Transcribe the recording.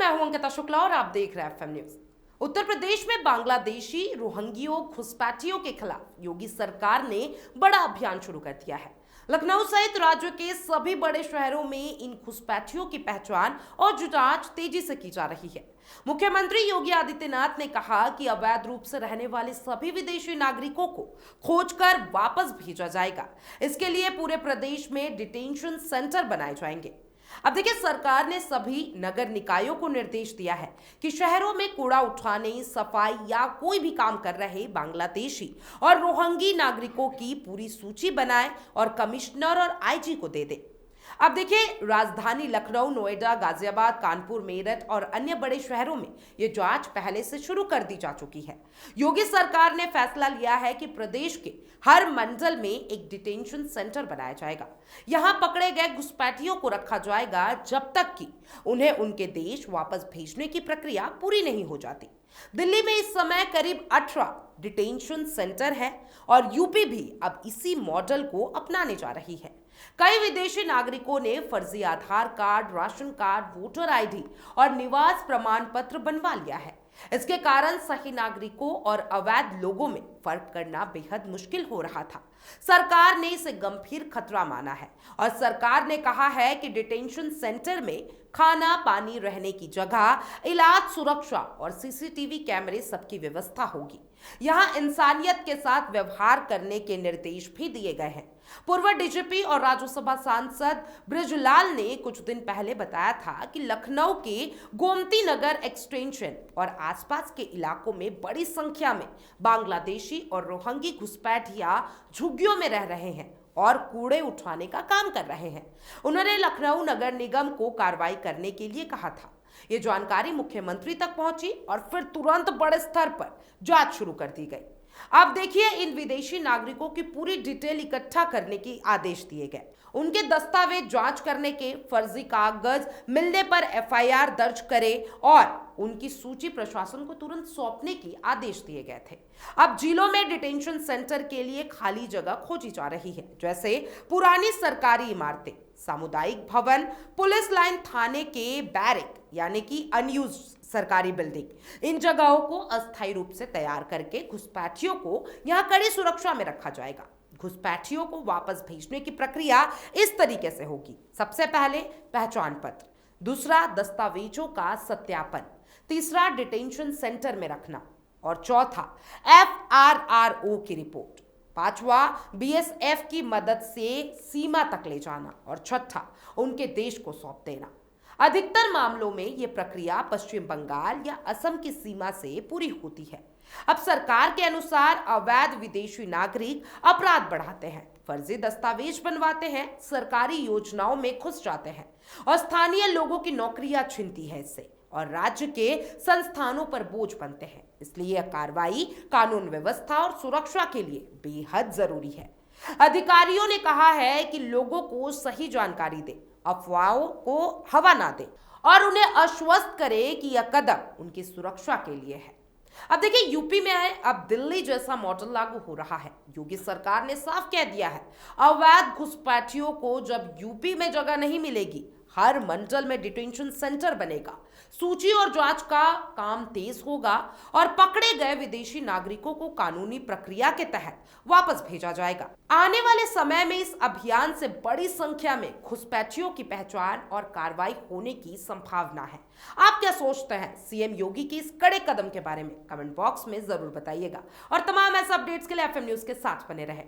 मैं हूं अंकिता शुक्ला और आप देख रहे हैं एफएम न्यूज। उत्तर प्रदेश में बांग्लादेशी रोहिंग्यों घुसपैठियों के खिलाफ योगी सरकार ने बड़ा अभियान शुरू कर दिया है। लखनऊ सहित राज्य के सभी बड़े शहरों में इन घुसपैठियों की पहचान और जांच तेजी से की जा रही है। मुख्यमंत्री योगी आदित्यनाथ ने कहा कि अवैध रूप से रहने वाले सभी विदेशी नागरिकों को खोजकर वापस भेजा जाएगा। इसके लिए पूरे प्रदेश में डिटेंशन सेंटर बनाए जाएंगे। अब देखिए, सरकार ने सभी नगर निकायों को निर्देश दिया है कि शहरों में कूड़ा उठाने, सफाई या कोई भी काम कर रहे बांग्लादेशी और रोहिंगी नागरिकों की पूरी सूची बनाए और कमिश्नर और आईजी को दे दे। अब देखिए, राजधानी लखनऊ, नोएडा, गाजियाबाद, कानपुर, मेरठ और अन्य बड़े शहरों में ये जांच पहले से शुरू कर दी जा चुकी है। योगी सरकार ने फैसला लिया है कि प्रदेश के हर मंडल में एक डिटेंशन सेंटर बनाया जाएगा। यहां पकड़े गए घुसपैठियों को रखा जाएगा जब तक कि उन्हें उनके देश वापस भेजने की प्रक्रिया पूरी नहीं हो जाती। दिल्ली में इस समय करीब 18 डिटेंशन सेंटर है और यूपी भी अब इसी मॉडल को अपनाने जा रही है। कई विदेशी नागरिकों ने फर्जी Aadhaar card, ration card, voter ID और निवास प्रमाण पत्र बनवा लिया है। इसके कारण सही नागरिकों और अवैध लोगों में फर्क करना बेहद मुश्किल हो रहा था। सरकार ने इसे गंभीर खतरा माना है और सरकार ने कहा है कि डिटेंशन सेंटर में खाना, पानी, रहने की जगह, इलाज, सुरक्षा और सीसीटीवी कैमरे सबकी व्यवस्था होगी। यहाँ इंसानियत के साथ व्यवहार करने के निर्देश भी दिए गए हैं। पूर्व डीजीपी और राज्यसभा सांसद बृजलाल ने कुछ दिन पहले बताया था कि लखनऊ के गोमती नगर एक्सटेंशन और आसपास के इलाकों में बड़ी संख्या में बांग्लादेशी और रोहिंगी घुसपैठिया झुग्गियों में रह रहे हैं और कूड़े उठाने का काम कर रहे हैं। उन्होंने लखनऊ नगर निगम को कार्रवाई करने के लिए कहा था। ये जानकारी मुख्यमंत्री तक पहुंची और फिर तुरंत बड़े स्तर पर जांच शुरू कर दी गई। अब देखिए, इन विदेशी नागरिकों की पूरी डिटेल इकट्ठा करने के आदेश दिए गए। उनके दस्तावेज जांच करने के, फर्जी कागज मिलने पर एफआईआर दर्ज करे और उनकी सूची प्रशासन को तुरंत सौंपने के आदेश दिए गए थे। अब जिलों में डिटेंशन सेंटर के लिए खाली जगह खोजी जा रही है, जैसे पुरानी सरकारी इमारतें, सामुदायिक भवन, पुलिस लाइन, थाने के बैरक यानी कि अनयूज सरकारी बिल्डिंग। इन जगहों को अस्थायी रूप से तैयार करके घुसपैठियों को यहां कड़ी सुरक्षा में रखा जाएगा। घुसपैठियों को वापस भेजने की प्रक्रिया इस तरीके से होगी। सबसे पहले पहचान पत्र, दूसरा दस्तावेजों का सत्यापन, तीसरा डिटेंशन सेंटर में रखना और चौथा एफआरआरओ की रिपोर्ट, पांचवा बीएसएफ की मदद से सीमा तक ले जाना और छठा उनके देश को सौंप देना। अधिकतर मामलों में यह प्रक्रिया पश्चिम बंगाल या असम की सीमा से पूरी होती है। अब सरकार के अनुसार अवैध विदेशी नागरिक अपराध बढ़ाते हैं, फर्जी दस्तावेज बनवाते हैं, सरकारी योजनाओं में घुस जाते हैं और स्थानीय लोगों की नौकरियां छीनती है इससे और राज्य के संस्थानों पर बोझ बनते हैं। इसलिए यह कार्रवाई कानून व्यवस्था और सुरक्षा के लिए बेहद जरूरी है। अधिकारियों ने कहा है कि लोगों को सही जानकारी दें, अफवाहों को हवा ना दें और उन्हें आश्वस्त करें कि यह कदम उनकी सुरक्षा के लिए है। अब देखिए, यूपी में अब दिल्ली जैसा मॉडल लागू हो रहा है। योगी सरकार ने साफ कह दिया है, अवैध घुसपैठियों को जब यूपी में जगह नहीं मिलेगी, हर मंडल में डिटेंशन सेंटर बनेगा। सूची और जांच का काम तेज होगा और पकड़े गए विदेशी नागरिकों को कानूनी प्रक्रिया के तहत वापस भेजा जाएगा। आने वाले समय में इस अभियान से बड़ी संख्या में घुसपैठियों की पहचान और कार्रवाई होने की संभावना है। आप क्या सोचते हैं सीएम योगी के इस कड़े कदम के बारे में? कमेंट बॉक्स में जरूर बताइएगा और तमाम ऐसे अपडेट्स के लिए एफएम न्यूज के साथ बने रहें।